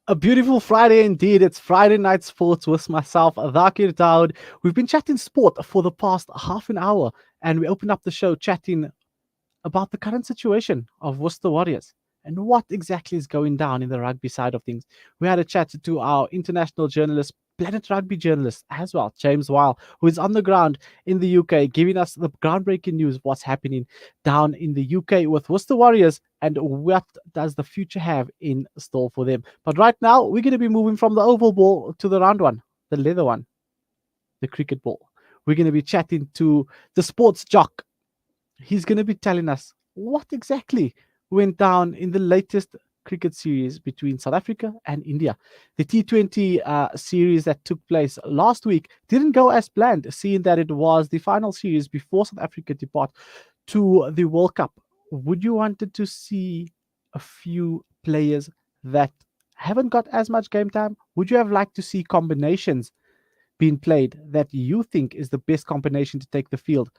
A beautiful Friday indeed. It's Friday Night Sports with myself, Dhakir Daud. We've been chatting sport for the past half an hour, and we opened up the show chatting about the current situation of Worcester Warriors and what exactly is going down in the rugby side of things. We had a chat to our international journalist, Planet Rugby journalist as well, James Weil, who is on the ground in the UK, giving us the groundbreaking news of what's happening down in the UK with Worcester Warriors and what does the future have in store for them. But right now, we're going to be moving from the oval ball to the round one, the leather one, the cricket ball. We're going to be chatting to the sports jock. He's going to be telling us what exactly went down in the latest cricket series between South Africa and India. The T20 series that took place last week didn't go as planned, seeing that it was the final series before South Africa depart to the World Cup. Would you wanted to see a few players that haven't got as much game time? Would you have liked to see combinations being played that you think is the best combination to take the field?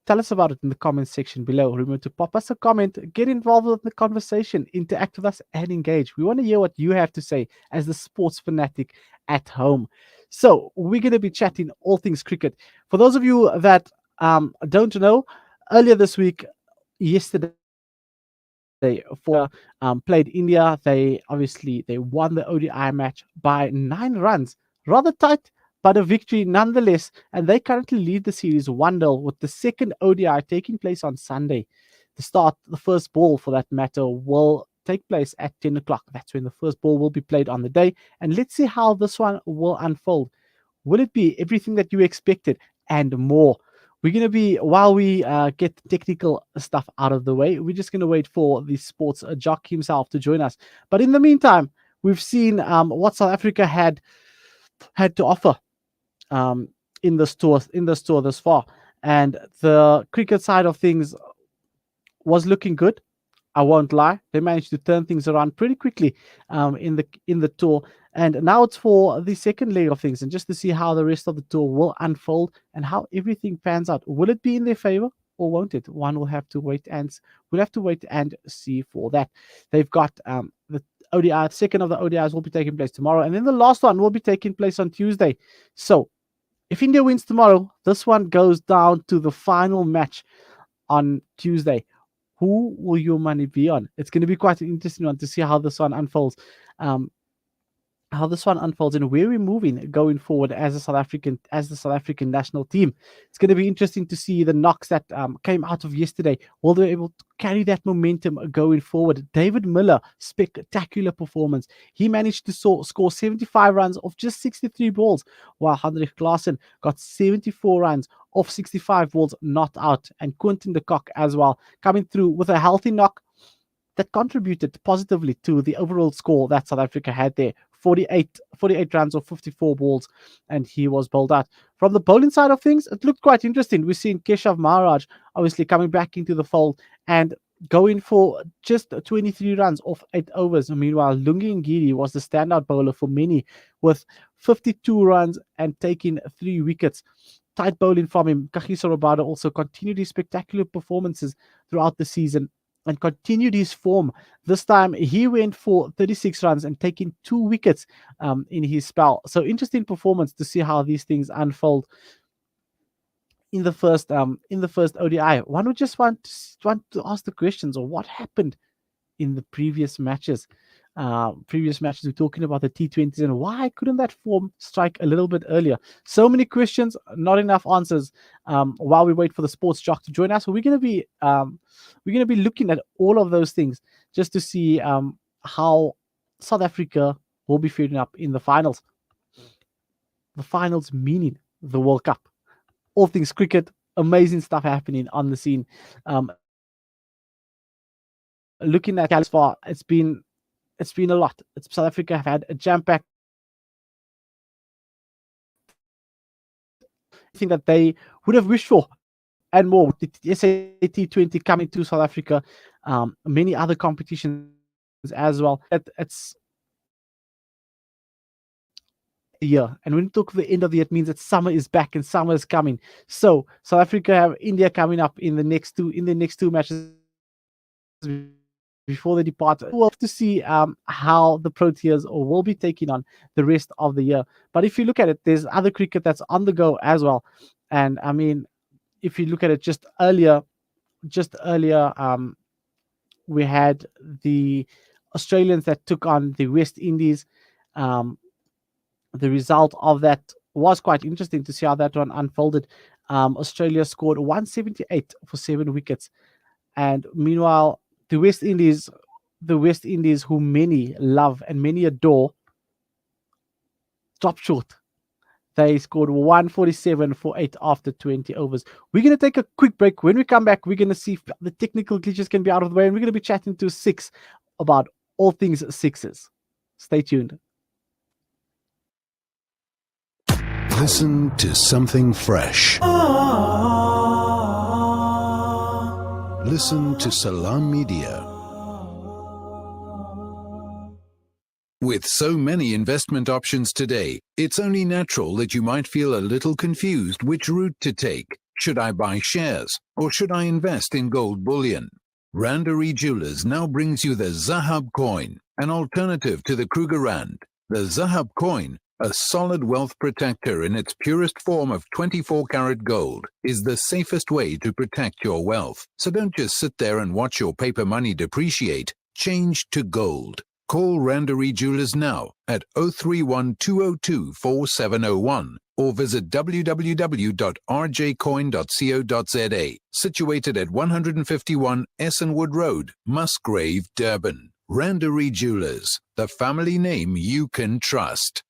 Tell us about it in the comments section below. Remember to pop us a comment, get involved with the conversation, interact with us, and engage. We want to hear what you have to say as the sports fanatic at home. So, we're going to be chatting all things cricket. For those of you that don't know, earlier this week, yesterday, for played India. They won the ODI match by 9 runs, rather tight, but a victory nonetheless. And they currently lead the series 1-0 with the second ODI taking place on Sunday. The first ball for that matter, will take place at 10 o'clock. That's when the first ball will be played on the day. And let's see how this one will unfold. Will it be everything that you expected and more? We're going to be, while we get technical stuff out of the way, we're just going to wait for the sports jock himself to join us. But in the meantime, we've seen what South Africa had to offer in the store thus far. And the cricket side of things was looking good. I won't lie; they managed to turn things around pretty quickly in the tour, and now it's for the second leg of things, and just to see how the rest of the tour will unfold and how everything pans out. Will it be in their favor or won't it? One will have to wait and see for that. They've got the ODI. Second of the ODIs will be taking place tomorrow, and then the last one will be taking place on Tuesday. So, if India wins tomorrow, this one goes down to the final match on Tuesday. Who will your money be on? It's going to be quite an interesting one to see how this one unfolds. Um, and where we're moving going forward as the South African national team. It's going to be interesting to see the knocks that came out of yesterday. Will they be able to carry that momentum going forward? David Miller, spectacular performance. He managed to score 75 runs off just 63 balls, while Hendrik Klaasen got 74 runs off 65 balls not out, and Quentin de Kock as well coming through with a healthy knock that contributed positively to the overall score that South Africa had there. 48 runs or 54 balls, and he was bowled out. From the bowling side of things, it looked quite interesting. We've seen Keshav Maharaj obviously coming back into the fold and going for just 23 runs off 8 overs. Meanwhile, Lungi Ngidi was the standout bowler for many with 52 runs and taking 3 wickets. Tight bowling from him. Kagiso Rabada also continued his spectacular performances throughout the season and continued his form. This time he went for 36 runs and taking 2 wickets in his spell. So interesting performance to see how these things unfold in the first ODI. One would just want to ask the questions of what happened in the previous matches. We're talking about the T20s and why couldn't that form strike a little bit earlier? So many questions, not enough answers. While we wait for the sports jock to join us, so we're going to be looking at all of those things just to see how South Africa will be faring up in the finals. The finals meaning the World Cup. All things cricket, amazing stuff happening on the scene. Looking at Califar, it's been a lot. South Africa have had a jam-packed thing that they would have wished for and more. The SA T20 coming to South Africa, many other competitions as well. It's a year, and when we talk the end of the year, it means that summer is back and summer is coming. So South Africa have India coming up in the next two matches before they depart. We'll have to see how the Proteas will be taking on the rest of the year. But if you look at it, there's other cricket that's on the go as well. And I mean, if you look at it just earlier, we had the Australians that took on the West Indies. Um, the result of that was quite interesting to see how that one unfolded. Australia scored 178 for 7 wickets, and meanwhile, the West Indies, who many love and many adore, dropped short. They scored 147 for 8 after 20 overs. We're going to take a quick break. When we come back, we're going to see if the technical glitches can be out of the way, and we're going to be chatting to Six about all things Sixes. Stay tuned. Listen to something fresh. Listen to Salam Media. With so many investment options today, it's only natural that you might feel a little confused which route to take. Should I buy shares or should I invest in gold bullion? Randery Jewelers now brings you the Zahab coin, an alternative to the Kruger Rand. The Zahab coin, a solid wealth protector in its purest form of 24-karat gold, is the safest way to protect your wealth. So don't just sit there and watch your paper money depreciate. Change to gold. Call Randery Jewelers now at 031 202 4701 or visit www.rjcoin.co.za. Situated at 151 Essenwood Road, Musgrave, Durban. Randery Jewelers, the family name you can trust.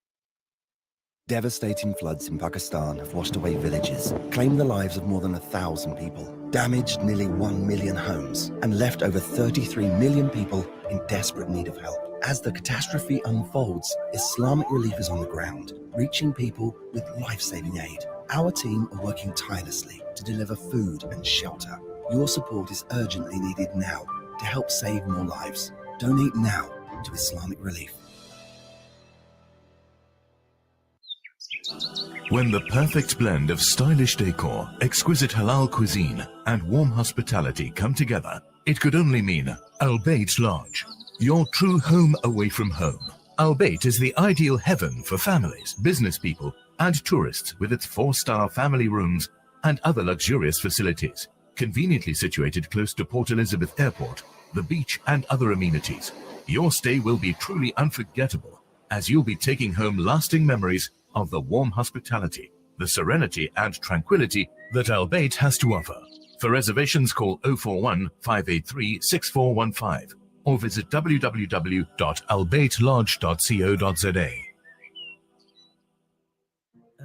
Devastating floods in Pakistan have washed away villages, claimed the lives of more than 1,000 people, damaged nearly 1 million homes, and left over 33 million people in desperate need of help. As the catastrophe unfolds, Islamic Relief is on the ground, reaching people with life-saving aid. Our team are working tirelessly to deliver food and shelter. Your support is urgently needed now to help save more lives. Donate now to Islamic Relief. When the perfect blend of stylish decor, exquisite halal cuisine, and warm hospitality come together, it could only mean Al Bayt Lodge, your true home away from home. Al Bayt is the ideal heaven for families, business people, and tourists with its 4-star family rooms and other luxurious facilities, conveniently situated close to Port Elizabeth Airport, the beach, and other amenities. Your stay will be truly unforgettable, as you'll be taking home lasting memories of the warm hospitality, the serenity and tranquility that Al Bayt has to offer. For reservations, call 041 583 6415 or visit www.albaytlodge.co.za.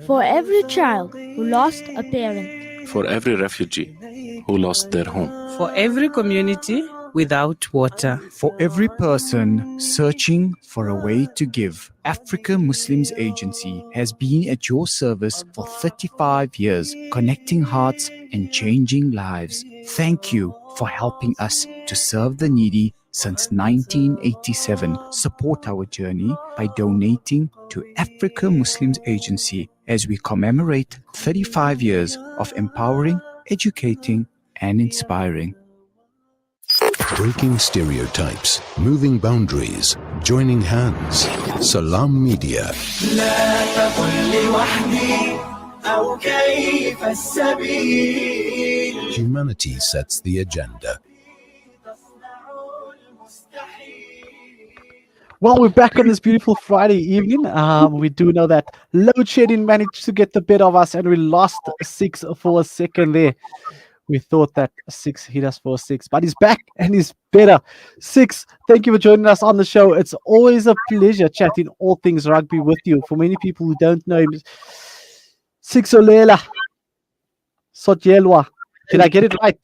For every child who lost a parent, for every refugee who lost their home, for every community without water, for every person searching for a way to give, Africa Muslims Agency has been at your service for 35 years, connecting hearts and changing lives. Thank you for helping us to serve the needy since 1987. Support our journey by donating to Africa Muslims Agency as we commemorate 35 years of empowering, educating, and inspiring. Breaking stereotypes, moving boundaries, joining hands. Salam Media. Humanity sets the agenda. Well, we're back on this beautiful Friday evening. We do know that load shedding managed to get the better of us, and we lost 6 for a second there. We thought that 6 hit us for 6, but he's back and he's better. 6, thank you for joining us on the show. It's always a pleasure chatting all things rugby with you. For many people who don't know him, Sixolele Sotyelelwa. Did I get it right?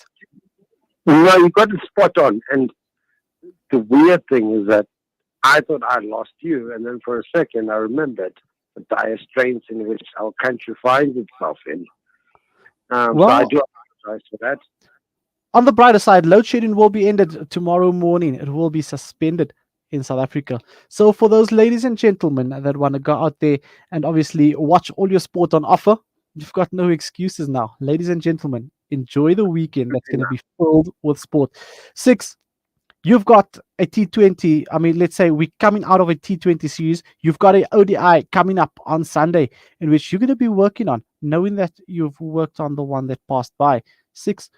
No, you got it spot on. And the weird thing is that I thought I lost you, and then for a second I remembered the dire straits in which our country finds itself in. So I do apologize for that. On the brighter side, load shedding will be ended tomorrow morning. It will be suspended in South Africa. So for those ladies and gentlemen that want to go out there and obviously watch all your sport on offer, you've got no excuses now. Ladies and gentlemen, enjoy the weekend that's going to be filled with sport. 6, you've got a T20. I mean, let's say we're coming out of a T20 series. You've got a ODI coming up on Sunday, in which you're going to be working on, knowing that you've worked on the one that passed by. Six,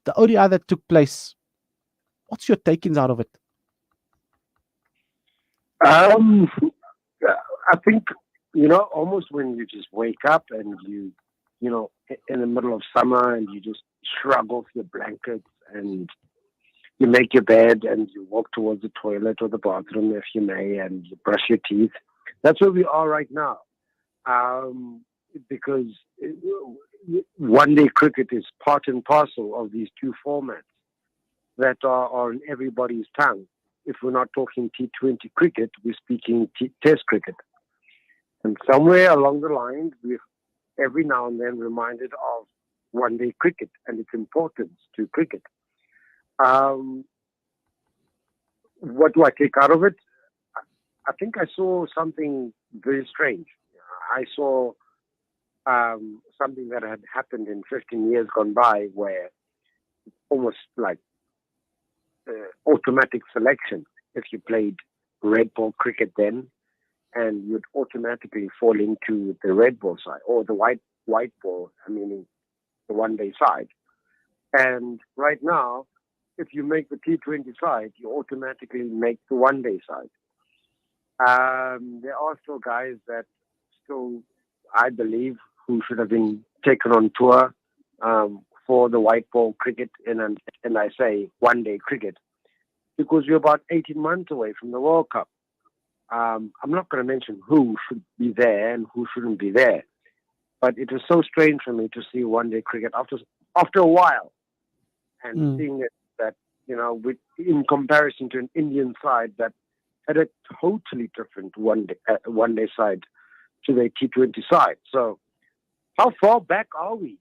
the ODI that took place. What's your takings out of it? I think, almost when you just wake up and in the middle of summer and you just shrug off your blankets and you make your bed and you walk towards the toilet or the bathroom, if you may, and you brush your teeth. That's where we are right now. Because one-day cricket is part and parcel of these two formats that are on everybody's tongue. If we're not talking T20 cricket, we're speaking Test cricket. And somewhere along the line, we're every now and then reminded of one-day cricket and its importance to cricket. What do I take out of it? I think I saw something very strange. I saw something that had happened in 15 years gone by, where almost like automatic selection. If you played red ball cricket then, and you'd automatically fall into the red ball side or the white ball, meaning the one-day side. And right now, if you make the T20 side, you automatically make the one-day side. There are still guys that I believe, who should have been taken on tour for the white ball cricket, and I say one-day cricket, because we're about 18 months away from the World Cup. I'm not going to mention who should be there and who shouldn't be there, but it was so strange for me to see one-day cricket after a while, and seeing it that in comparison to an Indian side that had a totally different one-day side to the T20 side. So, how far back are we?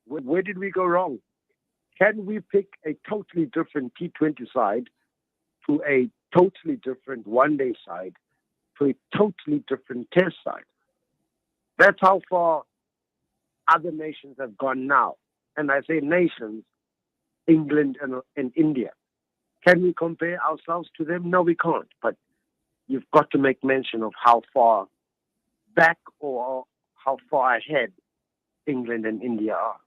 Where did we go wrong? Can we pick a totally different T20 side to a totally different one-day side to a totally different Test side? That's how far other nations have gone now. And I say nations, England and India. Can we compare ourselves to them? No, we can't. But you've got to make mention of how far back or how far ahead England and India are.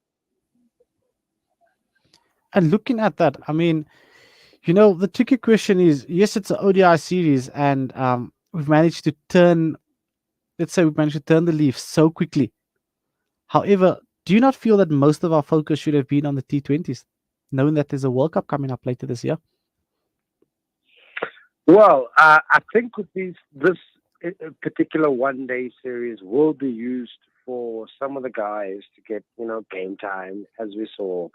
And looking at that, the tricky question is, yes, it's an ODI series, and we've managed to turn the leaf so quickly. However, do you not feel that most of our focus should have been on the T20s, knowing that there's a World Cup coming up later this year? Well, I think with this particular one-day series will be used for some of the guys to get, game time, as we saw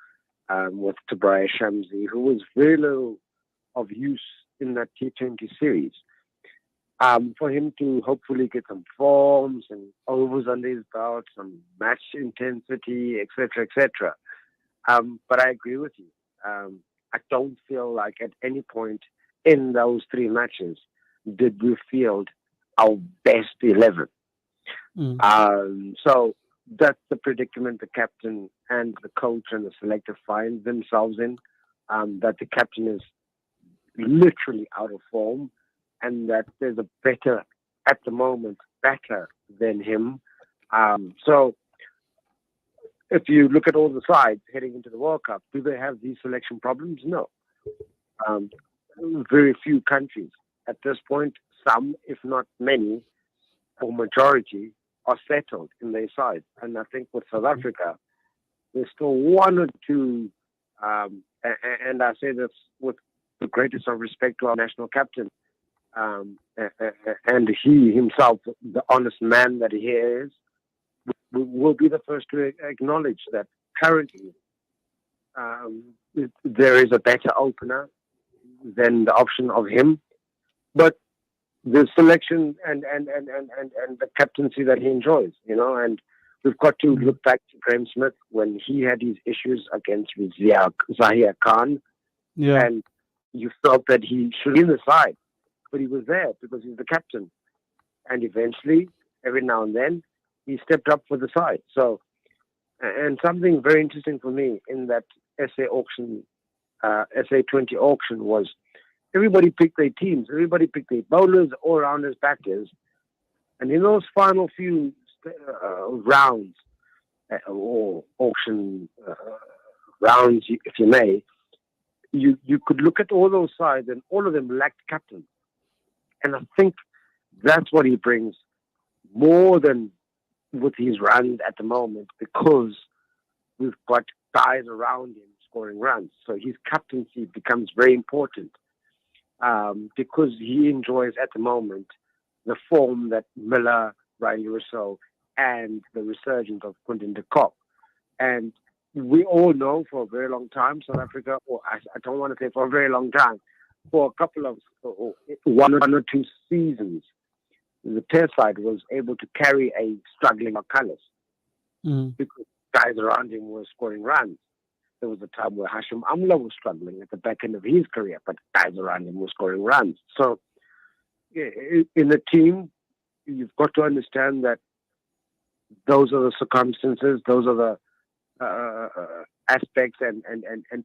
with Tabraya Shamsi, who was very little of use in that T20 series. For him to hopefully get some forms and overs under his belt, some match intensity, etc., etc. But I agree with you. I don't feel like at any point in those three matches did we field our best 11. So that's the predicament the captain and the coach and the selector find themselves in, that the captain is literally out of form, and that there's a better than him. So if you look at all the sides heading into the World Cup, do they have these selection problems? No. Very few countries at this point, some, if not many, or majority, are settled in their sides. And I think with South Africa, there's still one or two, and I say this with the greatest of respect to our national captain, and he himself, the honest man that he is, will be the first to acknowledge that currently there is a better opener than the option of him. But the selection and the captaincy that he enjoys, and we've got to look back to Graham Smith when he had his issues against Zahir Khan, and you felt that he should be in the side, but he was there because he's the captain, and eventually, every now and then, he stepped up for the side. So, and something very interesting for me in that SA auction SA20 auction was everybody picked their teams, everybody picked their bowlers, all-rounders, batters, and in those final few rounds or auction rounds, if you may, you could look at all those sides, and all of them lacked captains. And I think that's what he brings more than with his runs at the moment, because we've got guys around him scoring runs. So his captaincy becomes very important because he enjoys at the moment the form that Miller, Riley Rousseau, and the resurgence of Quinton de Kock. And we all know for a very long time, South Africa, or I don't want to say for a very long time, for a couple of one or two seasons, the test side was able to carry a struggling McCullers because guys around him were scoring runs. There was a time where Hashim Amla was struggling at the back end of his career, but guys around him were scoring runs. So in a team, you've got to understand that those are the circumstances, those are the aspects and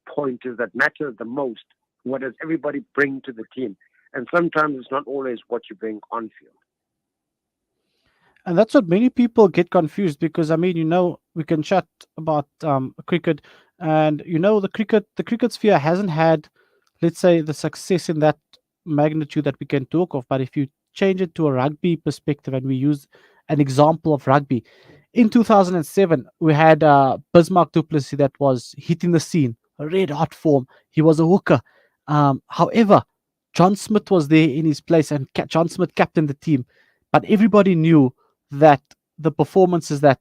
pointers that matter the most. What does everybody bring to the team? And sometimes it's not always what you bring on field. And that's what many people get confused, because I mean, we can chat about cricket, and the cricket sphere hasn't had, let's say, the success in that magnitude that we can talk of. But if you change it to a rugby perspective, and we use an example of rugby, in 2007 we had Bismarck du Plessis that was hitting the scene, a red hot form. He was a hooker. However, John Smith was there in his place, and John Smith captained the team. But everybody knew that the performances that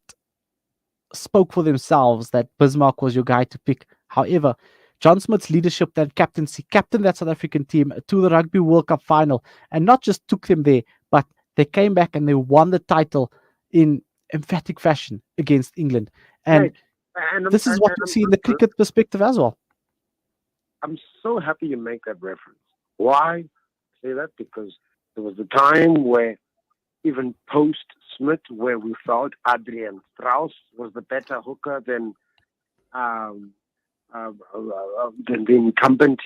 spoke for themselves, that Bismarck was your guy to pick. However, John Smith's leadership, that captaincy, captained that South African team to the Rugby World Cup final, and not just took them there, but they came back and they won the title in emphatic fashion against England. And this is what you see in the cricket perspective as well. I'm so happy you make that reference. Why say that? Because there was a time where, even post-Smith, where we felt Adrian Strauss was the better hooker than the incumbent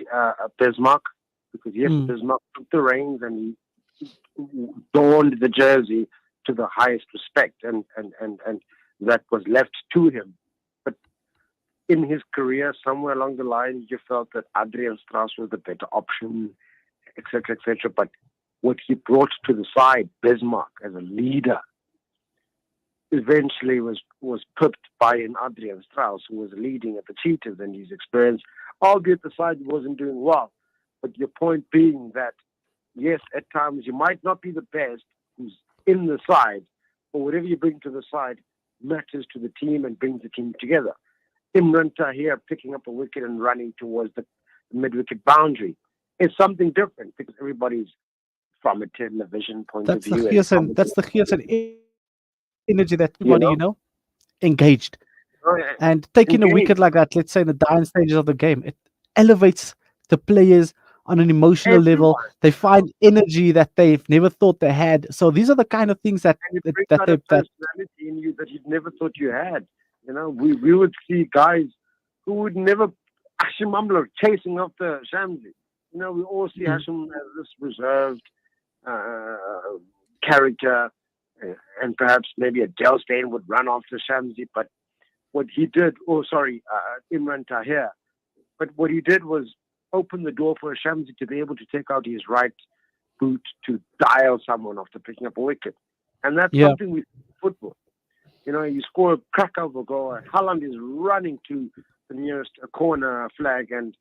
Bismarck, because yes, Bismarck took the reins and he donned the jersey to the highest respect, and that was left to him. But in his career, somewhere along the line, you felt that Adrian Strauss was the better option, etc., etc. But what he brought to the side, Bismarck, as a leader, eventually was pipped by an Adrian Strauss, who was leading at the Cheetahs, and his experience, albeit the side wasn't doing well. But your point being that, yes, at times you might not be the best who's in the side, but whatever you bring to the side matters to the team and brings the team together. Imran Tahir picking up a wicket and running towards the mid-wicket boundary is something different, because everybody's from a television point of view. That's the Geersen energy that everybody, engaged. And taking a wicket like that, let's say in the dying stages of the game, it elevates the players on an emotional level. They find energy that they've never thought they had. So these are the kind of things that personality in you that you'd never thought you had. We would see guys who would never, Hashim Amla chasing after Shamsi. We all see Hashim as this reserved character, and perhaps maybe a Dale Steyn would run after Shamsi. But what he did, Imran Tahir, but what he did was open the door for Shamsi to be able to take out his right boot to dial someone after picking up a wicket. And that's something with football. You score a crack of a goal, and Haaland is running to the nearest corner flag, and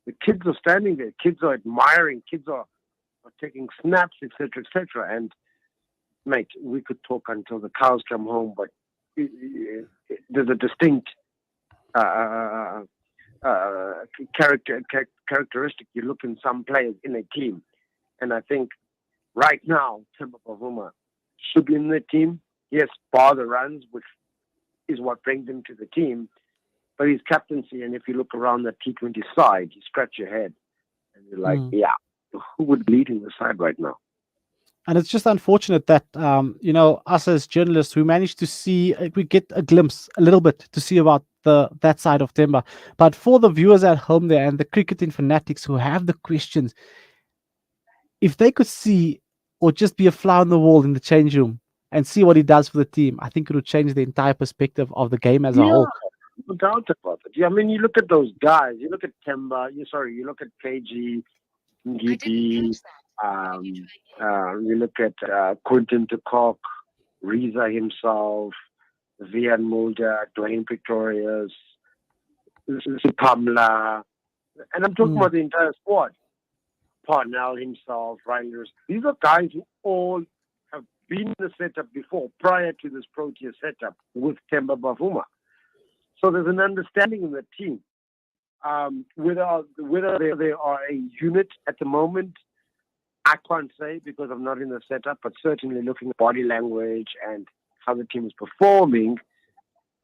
the kids are standing there. Kids are admiring. Kids are taking snaps, etc., etc. And, mate, we could talk until the cows come home, but there's a distinct characteristic you look in some players in a team. And I think right now, Timber Bavuma should be in the team. Yes, bar the runs, which is what brings him to the team. But his captaincy, and if you look around the T20 side, you scratch your head and you're like, who would lead in the side right now? And it's just unfortunate that, us as journalists, we manage to see, we get a glimpse a little bit to see about that side of Temba. But for the viewers at home there and the cricketing fanatics who have the questions, if they could see or just be a fly on the wall in the change room and see what he does for the team, I think it would change the entire perspective of the game as a Yeah, whole. no doubt about it. Yeah, I mean, you look at those guys. You look at Temba. You look at KG, Ngidi. You look at Quinton de Kock, Riza himself, Vian Mulder, Dwayne Pretorius, Pamela, and I'm talking about the entire squad. Parnell himself, Reinders. These are guys who all have been in the setup before, prior to this Proteas setup with Temba Bavuma. So there's an understanding in the team. Whether they are a unit at the moment, I can't say because I'm not in the setup, but certainly looking at body language and how the team is performing,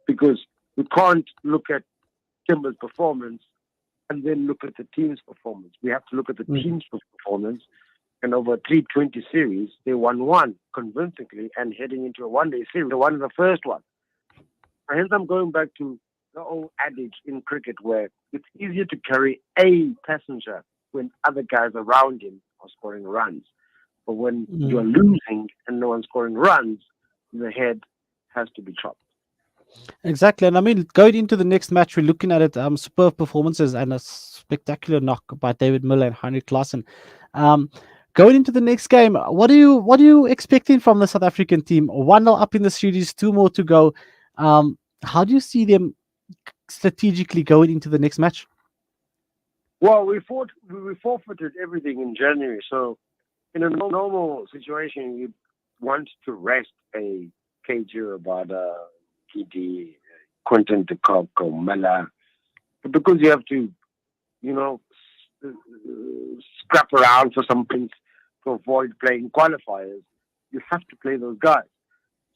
because we can't look at Timber's performance and then look at the team's performance. We have to look at the team's performance. And over a T20 series, they won one convincingly, and heading into a one-day series, they won the first one. And hence I'm going back to the old adage in cricket where it's easier to carry a passenger when other guys around him are scoring runs. But when you're losing and no one's scoring runs, the head has to be chopped. Exactly. And I mean, going into the next match, we're looking at it, superb performances and a spectacular knock by David Miller and Heinrich Klaassen. Going into the next game, what are you expecting from the South African team? 1-0 up in the series, 2 more to go. How do you see them strategically going into the next match? Well, we forfeited everything in January, so in a normal situation, you'd want to rest a KG Rabada, TD, Quinton de Kock, or Mela, but because you have to, scrap around for some things to avoid playing qualifiers, you have to play those guys.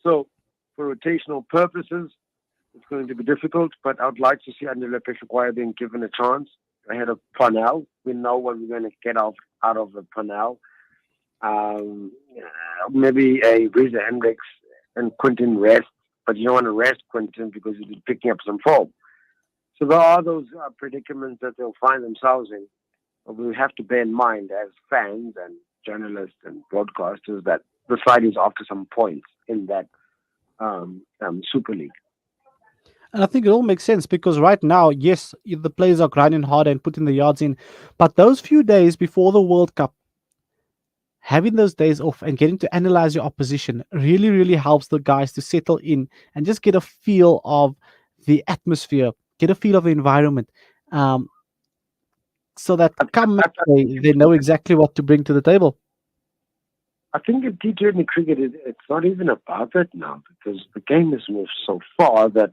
So, for rotational purposes, it's going to be difficult, but I would like to see Andile Peshukwaya being given a chance ahead of Parnell. We know what we're going to get out of the Parnell. Maybe a Reza Hendricks and Quinton rest, but you don't want to rest Quinton because he's picking up some form. So there are those predicaments that they'll find themselves in. But we have to bear in mind as fans and journalists and broadcasters that the side is after some points in that Super League. And I think it all makes sense because right now, yes, the players are grinding hard and putting the yards in, but those few days before the World Cup, having those days off and getting to analyze your opposition really, really helps the guys to settle in and just get a feel of the atmosphere, get a feel of the environment, so that come match day, they know exactly what to bring to the table. I think in T20 cricket, it's not even about that now because the game has moved so far that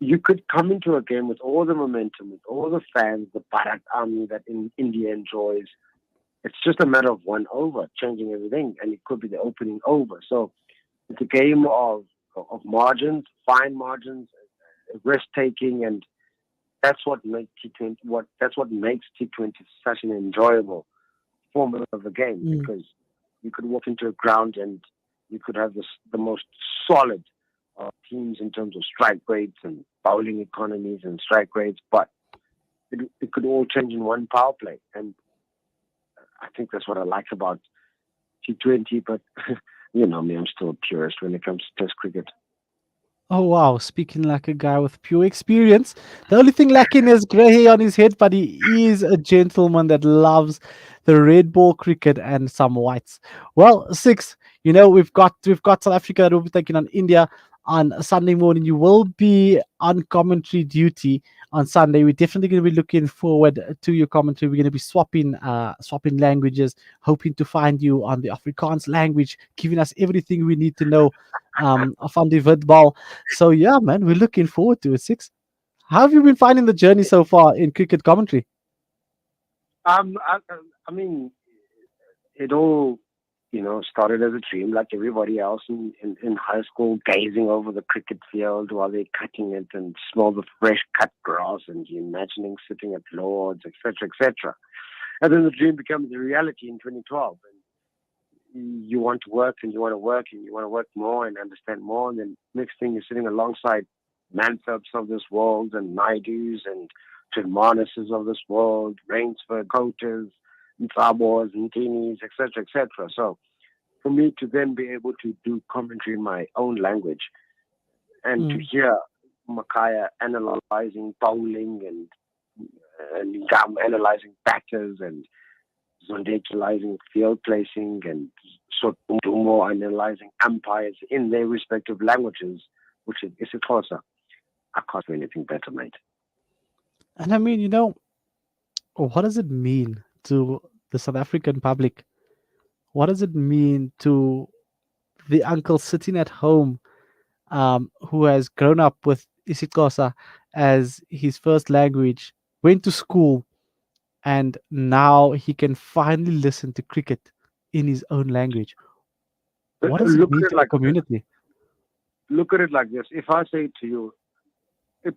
you could come into a game with all the momentum, with all the fans, the Bharat Army that India enjoys. It's just a matter of one over, changing everything, and it could be the opening over. So it's a game of margins, fine margins, risk-taking, and that's what makes T20. That's what makes T20 such an enjoyable form of the game because you could walk into a ground and you could have the most solid teams in terms of strike rates and bowling economies and strike rates, but it could all change in one power play. And I think that's what I like about T20, but you know me, I'm still a purist when it comes to Test cricket. Oh, wow. Speaking like a guy with pure experience. The only thing lacking is grey hair on his head, but he is a gentleman that loves the red ball cricket and some whites. Well, Six, we've got South Africa that will be taking on India on Sunday morning. You will be on commentary duty on Sunday. We're definitely going to be looking forward to your commentary. We're going to be swapping languages, hoping to find you on the Afrikaans language, giving us everything we need to know van die witbal. So yeah, man, we're looking forward to it. Six, how have you been finding the journey so far in cricket commentary? I mean, it all started as a dream, like everybody else in high school, gazing over the cricket field while they're cutting it and smell the fresh cut grass, and you're imagining sitting at Lord's, etc., etc. And then the dream becomes a reality in 2012. you want to work and you want to work and you want to work more and understand more. And then next thing you're sitting alongside Manthorps of this world and Naidus and Tilmanuses of this world, Rainsford, Coaters, Mfabos, Ntinis, etc., etc. So for me to then be able to do commentary in my own language and to hear Makaya analyzing bowling and analyzing batters and Zonde analyzing field placing and Sotumo analyzing umpires in their respective languages, which is isiXhosa. I can't do anything better, mate. And I mean, what does it mean to the South African public? What does it mean to the uncle sitting at home who has grown up with isiXhosa as his first language, went to school, and now he can finally listen to cricket in his own language? What does it mean to the community? Look at it like this. If I say to you, you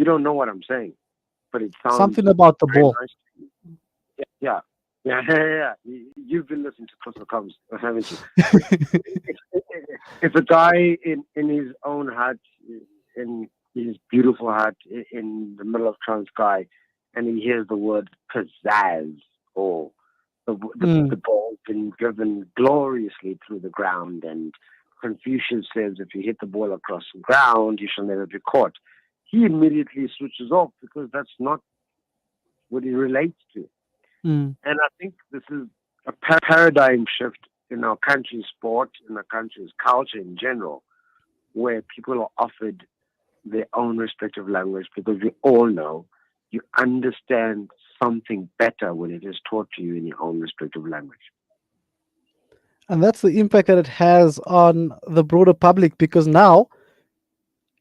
don't know what I'm saying, but it sounds Something about the ball. Nice. Yeah. You've been listening to Crystal Comes, haven't you? If a guy in his own hut, in his beautiful hut in the middle of Transkei, and he hears the word pizzazz or the ball been driven gloriously through the ground, and Confucius says if you hit the ball across the ground, you shall never be caught. He immediately switches off because that's not what he relates to. And I think this is a paradigm shift in our country's sport, in our country's culture in general, where people are offered their own respective language, because we all know you understand something better when it is taught to you in your own respective language. And that's the impact that it has on the broader public, because now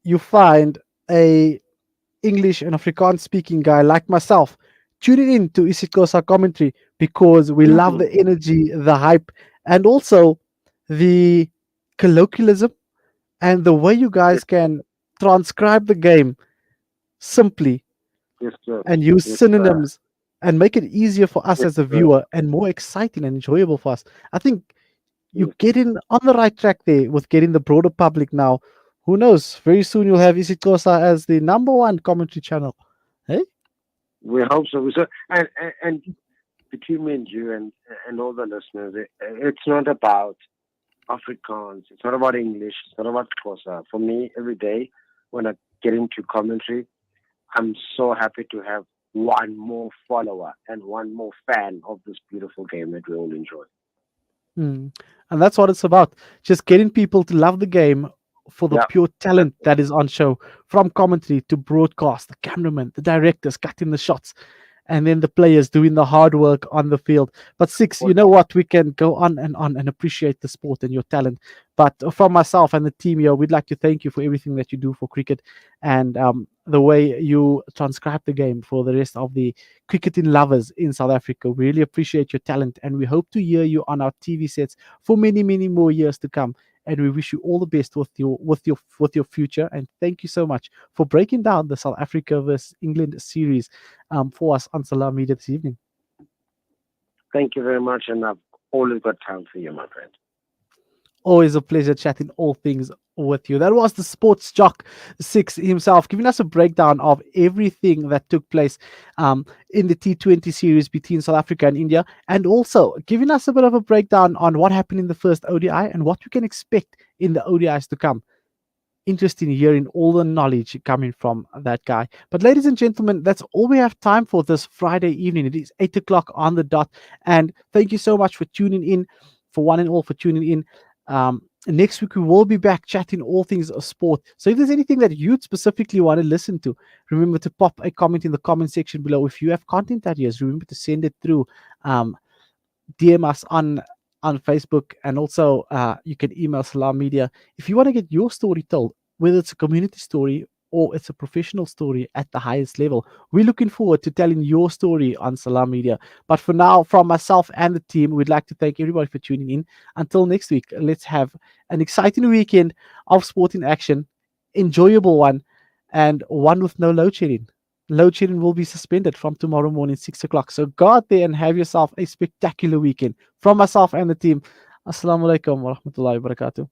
you find a English and Afrikaans speaking guy like myself tuning in to isiXhosa commentary because we love the energy, the hype, and also the colloquialism and the way you guys can transcribe the game simply and use synonyms and make it easier for us as a viewer and more exciting and enjoyable for us. I think you're getting on the right track there with getting the broader public now. Who knows? Very soon you'll have isiXhosa as the #1 commentary channel. Hey? We hope so. And between me and you and all the listeners, it's not about Afrikaans. It's not about English. It's not about Xhosa. For me, every day when I get into commentary, I'm so happy to have one more follower and one more fan of this beautiful game that we all enjoy. And that's what it's about. Just getting people to love the game for the pure talent that is on show, from commentary to broadcast, the cameraman, the directors cutting the shots, and then the players doing the hard work on the field. But Six, you know what? We can go on and appreciate the sport and your talent. But from myself and the team here, we'd like to thank you for everything that you do for cricket and the way you transcribe the game for the rest of the cricketing lovers in South Africa. We really appreciate your talent, and we hope to hear you on our TV sets for many, many more years to come. And we wish you all the best with your future. And thank you so much for breaking down the South Africa versus England series for us on Salam Media this evening. Thank you very much, and I've always got time for you, my friend. Always a pleasure chatting all things with you. That was the sports jock Six himself, giving us a breakdown of everything that took place in the T20 series between South Africa and India, and also giving us a bit of a breakdown on what happened in the first ODI and what we can expect in the ODIs to come. Interesting hearing all the knowledge coming from that guy. But ladies and gentlemen, that's all we have time for this Friday evening. It is 8 o'clock on the dot, and thank you so much for tuning in, for one and all for tuning in. Next week we will be back chatting all things of sport. So if there's anything that you'd specifically want to listen to, remember to pop a comment in the comment section below. If you have content ideas, remember to send it through. DM us on Facebook, and also you can email Salam Media if you want to get your story told, whether it's a community story or it's a professional story at the highest level. We're looking forward to telling your story on Salam Media. But for now, from myself and the team, we'd like to thank everybody for tuning in. Until next week, let's have an exciting weekend of sport in action, enjoyable one, and one with no load shedding. load shedding will be suspended from tomorrow morning, 6 o'clock. So go out there and have yourself a spectacular weekend. From myself and the team, Assalamu alaikum wa rahmatullahi wa barakatuh.